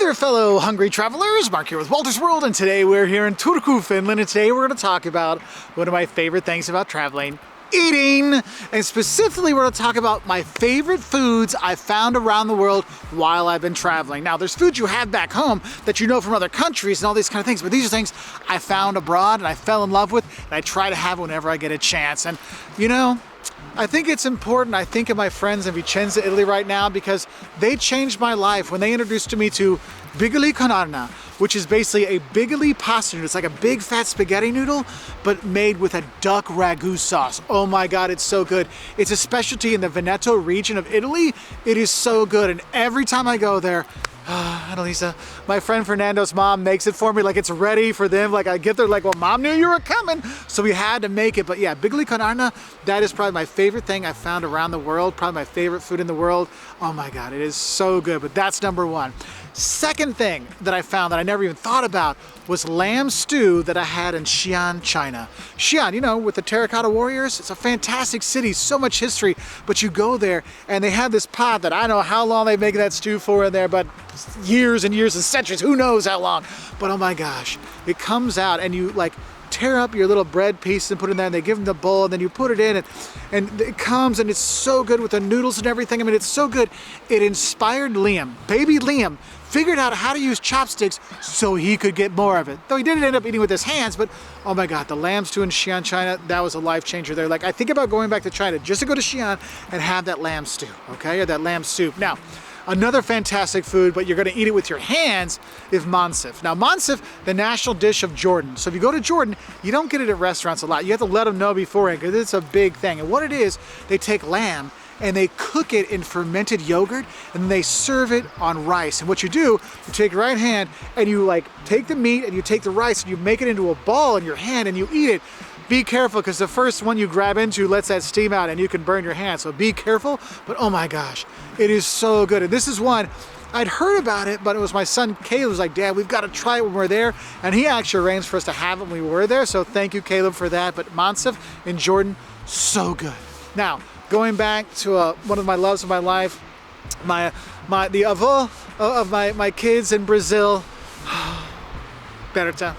there, fellow hungry travelers. Mark here with Wolters World, and today we're here in Turku, Finland, and today we're going to talk about one of my favorite things about traveling, eating. And specifically, we're going to talk about my favorite foods I found around the world while I've been traveling. Now, there's foods you have back home that you know from other countries and all these kind of things, but these are things I found abroad and I fell in love with, and I try to have whenever I get a chance. And, you know, I think it's important. I think of my friends in Vicenza, Italy right now, because they changed my life when they introduced me to bigli con carne, which is basically a bigli pasta noodle. It's like a big fat spaghetti noodle, but made with a duck ragu sauce. Oh my God, it's so good. It's a specialty in the Veneto region of Italy. It is so good, and every time I go there, Annalisa, my friend Fernando's mom makes it for me like it's ready for them. Like I get there like, well, mom knew you were coming, so we had to make it. But yeah, bigli con carne, that is probably my favorite thing I found around the world, probably my favorite food in the world. Oh my God, it is so good, but that's number one. Second thing that I found that I never even thought about was lamb stew that I had in Xi'an, China. Xi'an, you know, with the terracotta warriors, it's a fantastic city, so much history, but you go there and they have this pot that I don't know how long they make that stew for in there, but years and years and centuries, who knows how long. But oh my gosh, it comes out and you like tear up your little bread piece and put it in there, and they give them the bowl, and then you put it in, and it comes, and it's so good with the noodles and everything. I mean, it's so good. It inspired Liam, baby Liam, figured out how to use chopsticks so he could get more of it. Though he didn't end up eating with his hands, but oh my God, the lamb stew in Xi'an, China, that was a life changer there. Like I think about going back to China just to go to Xi'an and have that lamb stew, okay, or that lamb soup. Now, another fantastic food, but you're gonna eat it with your hands, is mansif. Now mansif, the national dish of Jordan. So if you go to Jordan, you don't get it at restaurants a lot. You have to let them know beforehand because it's a big thing. And what it is, they take lamb and they cook it in fermented yogurt, and then they serve it on rice. And what you do, you take your right hand and you like take the meat and you take the rice and you make it into a ball in your hand and you eat it. Be careful, because the first one you grab into lets that steam out and you can burn your hand, so be careful. But oh my gosh, it is so good. And this is one, I'd heard about it, but it was my son Caleb was like, Dad, we've got to try it when we're there. And he actually arranged for us to have it when we were there, so thank you, Caleb, for that. But mansif in Jordan, so good. Now, going back to one of my loves of my life, the avô of my kids in Brazil, Berta.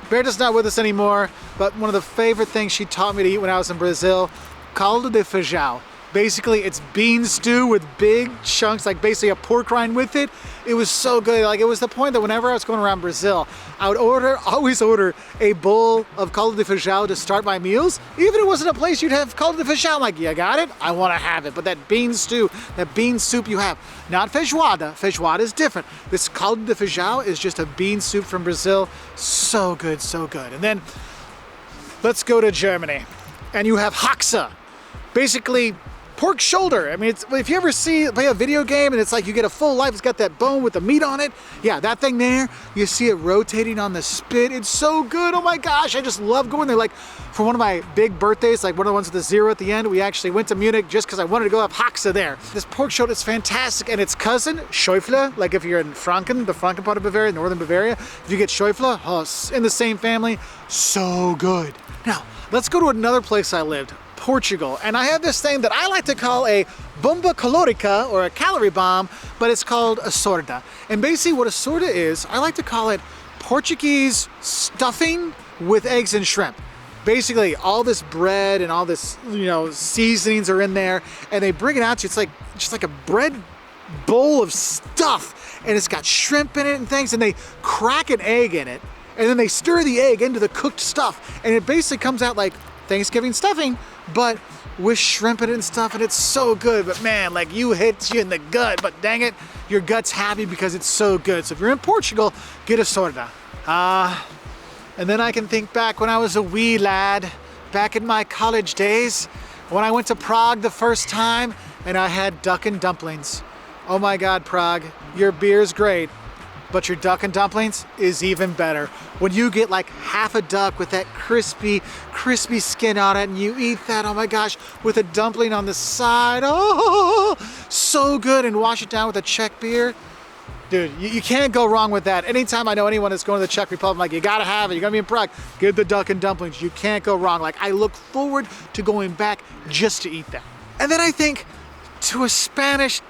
Berta's not with us anymore, but one of the favorite things she taught me to eat when I was in Brazil, caldo de feijão. Basically, it's bean stew with big chunks, like basically a pork rind with it. It was so good. Like it was the point that whenever I was going around Brazil, I would always order a bowl of caldo de feijão to start my meals. Even if it wasn't a place you'd have caldo de feijão, I'm like, you got it? I want to have it. But that bean stew, that bean soup you have, not feijoada. Feijoada is different. This caldo de feijão is just a bean soup from Brazil. So good, so good. And then let's go to Germany. And you have Haxe. Basically, pork shoulder. I mean, if you ever play a video game and it's like you get a full life, it's got that bone with the meat on it. Yeah, that thing there, you see it rotating on the spit. It's so good. Oh my gosh, I just love going there. Like for one of my big birthdays, like one of the ones with the 0 at the end, we actually went to Munich just because I wanted to go have Haxe there. This pork shoulder is fantastic, and its cousin, Schäufele, like if you're in Franken, the Franken part of Bavaria, northern Bavaria, if you get Schäufele, oh, in the same family, so good. Now, let's go to another place I lived, Portugal, and I have this thing that I like to call a bomba calórica, or a calorie bomb, but it's called a sorda. And basically what a sorda is, I like to call it Portuguese stuffing with eggs and shrimp. Basically all this bread and all this, you know, seasonings are in there, and they bring it out to you. It's like just like a bread bowl of stuff, and it's got shrimp in it and things, and they crack an egg in it, and then they stir the egg into the cooked stuff, and it basically comes out like Thanksgiving stuffing, but with shrimp in it and stuff, and it's so good. But man, like you hits you in the gut, but dang it, your gut's happy because it's so good. So if you're in Portugal, get a sorda. And then I can think back when I was a wee lad, back in my college days, when I went to Prague the first time, and I had duck and dumplings. Oh my God, Prague, your beer's great, but your duck and dumplings is even better. When you get like half a duck with that crispy skin on it, and you eat that, oh my gosh, with a dumpling on the side, oh, so good, and wash it down with a Czech beer. Dude, you can't go wrong with that. Anytime I know anyone that's going to the Czech Republic, I'm like, you gotta have it, you're gonna be in Prague, get the duck and dumplings. You can't go wrong. Like, I look forward to going back just to eat that. And then I think to a Spanish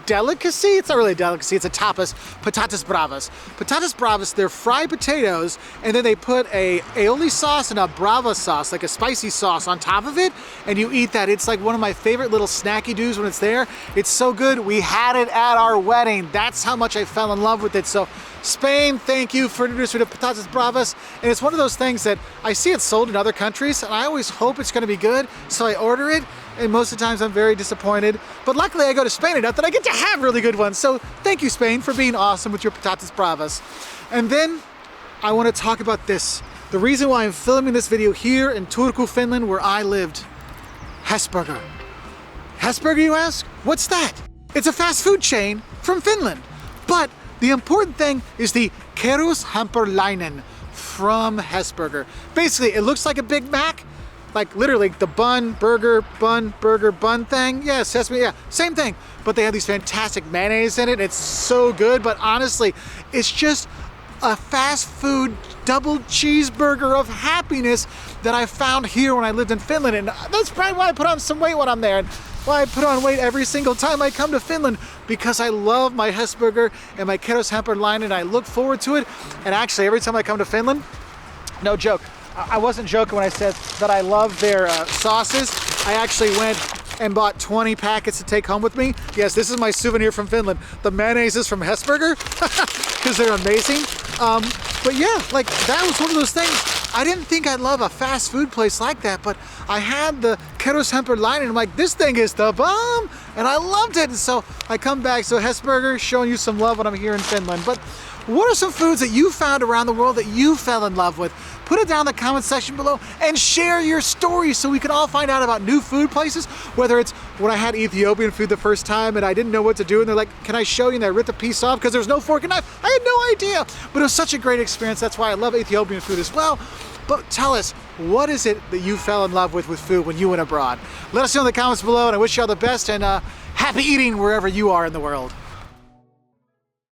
delicacy. It's not really a delicacy, it's a tapas, patatas bravas. Patatas bravas, they're fried potatoes, and then they put a aioli sauce and a brava sauce, like a spicy sauce on top of it, and you eat that. It's like one of my favorite little snacky doos when it's there. It's so good. We had it at our wedding. That's how much I fell in love with it. So Spain, thank you for introducing me to patatas bravas. And it's one of those things that I see it sold in other countries, and I always hope it's gonna be good, so I order it, and most of the times I'm very disappointed. But luckily I go to Spain enough that I get to have really good ones. So thank you, Spain, for being awesome with your patatas bravas. And then I wanna talk about this. The reason why I'm filming this video here in Turku, Finland, where I lived. Hesburger. Hesburger, you ask? What's that? It's a fast food chain from Finland. But the important thing is the Hamperlainen from Hesburger. Basically, it looks like a Big Mac, like literally the bun, burger, bun thing. Yeah, sesame, yeah, same thing. But they have these fantastic mayonnaise in it. It's so good, but honestly, it's just a fast food double cheeseburger of happiness that I found here when I lived in Finland. And that's probably why I put on some weight when I'm there. And why I put on weight every single time I come to Finland, because I love my Hesburger and my Hamperlainen, and I look forward to it. And actually, every time I come to Finland, no joke, I wasn't joking when I said that I love their sauces. I actually went and bought 20 packets to take home with me. Yes, this is my souvenir from Finland. The mayonnaise is from Hesburger, because they're amazing. But yeah, like that was one of those things. I didn't think I'd love a fast food place like that, but I had the Hamperlainen, and I'm like, this thing is the bomb, and I loved it. And so I come back, so Hesburger, showing you some love when I'm here in Finland. But what are some foods that you found around the world that you fell in love with? Put it down in the comment section below and share your story so we can all find out about new food places. Whether it's when I had Ethiopian food the first time and I didn't know what to do, and they're like, can I show you? And I ripped a piece off because there's no fork and knife. I had no idea, but it was such a great experience. That's why I love Ethiopian food as well. But tell us, what is it that you fell in love with food when you went abroad? Let us know in the comments below, and I wish you all the best, and happy eating wherever you are in the world.